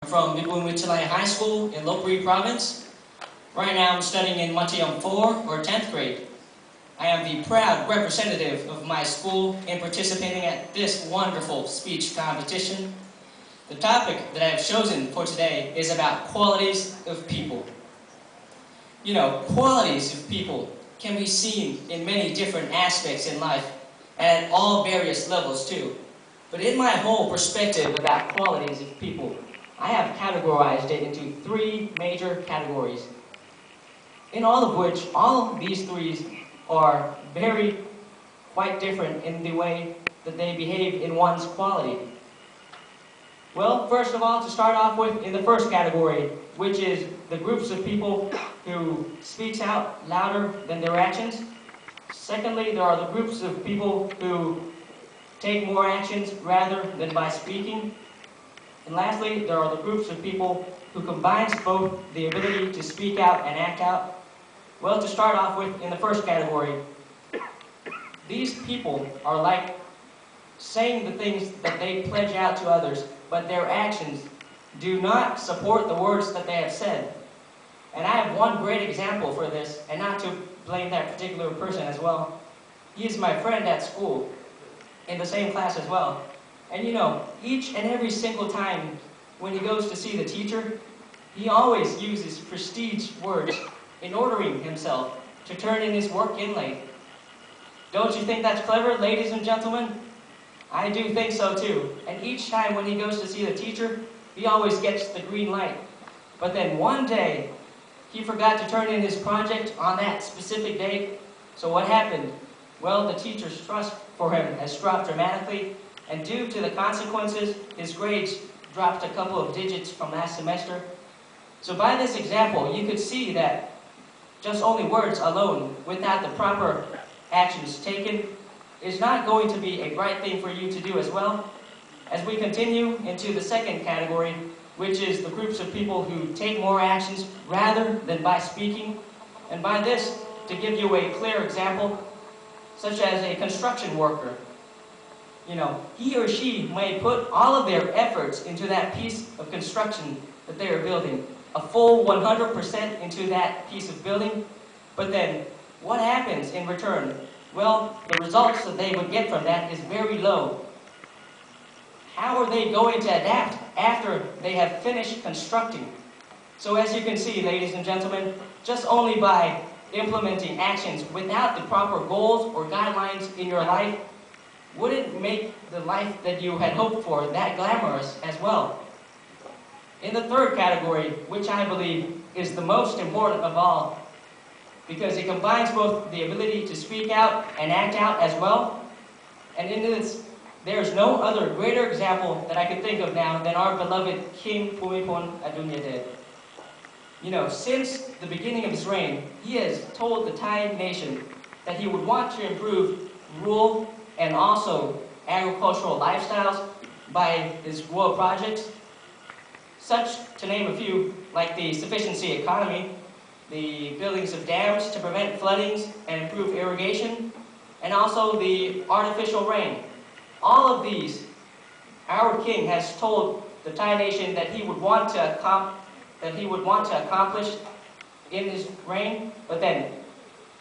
from Pibulwittayalai High School in Lopburi province. Right now I'm studying in Matayam 4 or 10th grade. I am the proud representative of my school in participating at this wonderful speech competition. The topic that I have chosen for today is about qualities of people. You know, qualities of people can be seen in many different aspects in life and at all various levels too. But in my whole perspective about qualities of people, I have categorized it into three major categories. In all of which, all of these three are quite different in the way that they behave in one's quality. Well, first of all, to start off with, in the first category, which is the groups of people who speaks out louder than their actions. Secondly, there are the groups of people who take more actions rather than by speaking. And lastly, there are the groups of people who combines both the ability to speak out and act out. Well, to start off with, in the first category, these people are like saying the things that they pledge out to others, but their actions do not support the words that they have said. And I have one great example for this, and not to blame that particular person as well. He is my friend at school, in the same class as well. And you know, each and every single time when he goes to see the teacher, he always uses prestige words in ordering himself to turn in his work in late. Don't you think that's clever, ladies and gentlemen? I do think so too. And each time when he goes to see the teacher, he always gets the green light. But then one day, he forgot to turn in his project on that specific date. So what happened? Well, the teacher's trust for him has dropped dramatically, and due to the consequences, his grades dropped a couple of digits from last semester. So by this example, you could see that just only words alone, without the proper actions taken, is not going to be a right thing for you to do as well. As we continue into the second category, which is the groups of people who take more actions rather than by speaking. And by this, to give you a clear example, such as a construction worker. You know, he or she may put all of their efforts into that piece of construction that they are building, a full 100% into that piece of building, but then what happens in return? Well, the results that they would get from that is very low. How are they going to adapt after they have finished constructing? So as you can see, ladies and gentlemen, just only by implementing actions without the proper goals or guidelines in your life wouldn't make the life that you had hoped for that glamorous as well. In the third category, which I believe is the most important of all, because it combines both the ability to speak out and act out as well, and in this, there's no other greater example that I could think of now than our beloved King Bhumibol Adulyadej. You know, since the beginning of his reign, he has told the Thai nation that he would want to improve rural and also agricultural lifestyles by his rural projects, such, to name a few, like the sufficiency economy, the buildings of dams to prevent floodings and improve irrigation, and also the artificial rain. All of these, our king has told the Thai nation that he would want to accomplish in his reign, but then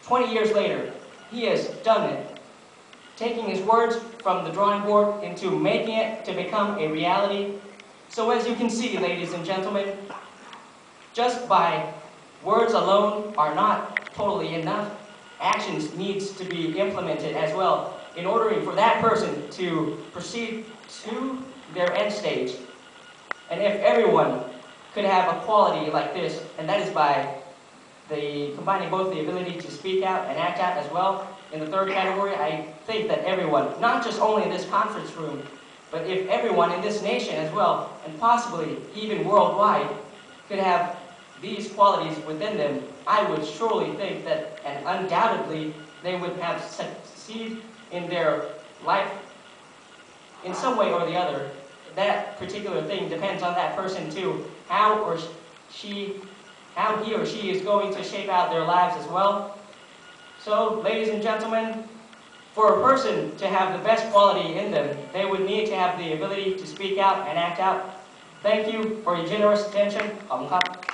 20 years later, he has done it, taking his words from the drawing board into making it to become a reality. So as you can see, ladies and gentlemen, just by words alone are not totally enough. Actions needs to be implemented as well in order for that person to proceed to their end stage. And if everyone could have a quality like this, and that is by combining both the ability to speak out and act out as well, in the third category, I think that everyone, not just only in this conference room, but if everyone in this nation as well, and possibly even worldwide, could have these qualities within them, I would surely think that, and undoubtedly, they would have succeeded in their life in some way or the other. That particular thing depends on that person too, how he or she is going to shape out their lives as well. So, ladies and gentlemen, for a person to have the best quality in them, they would need to have the ability to speak out and act out. Thank you for your generous attention. ขอบคุณครับ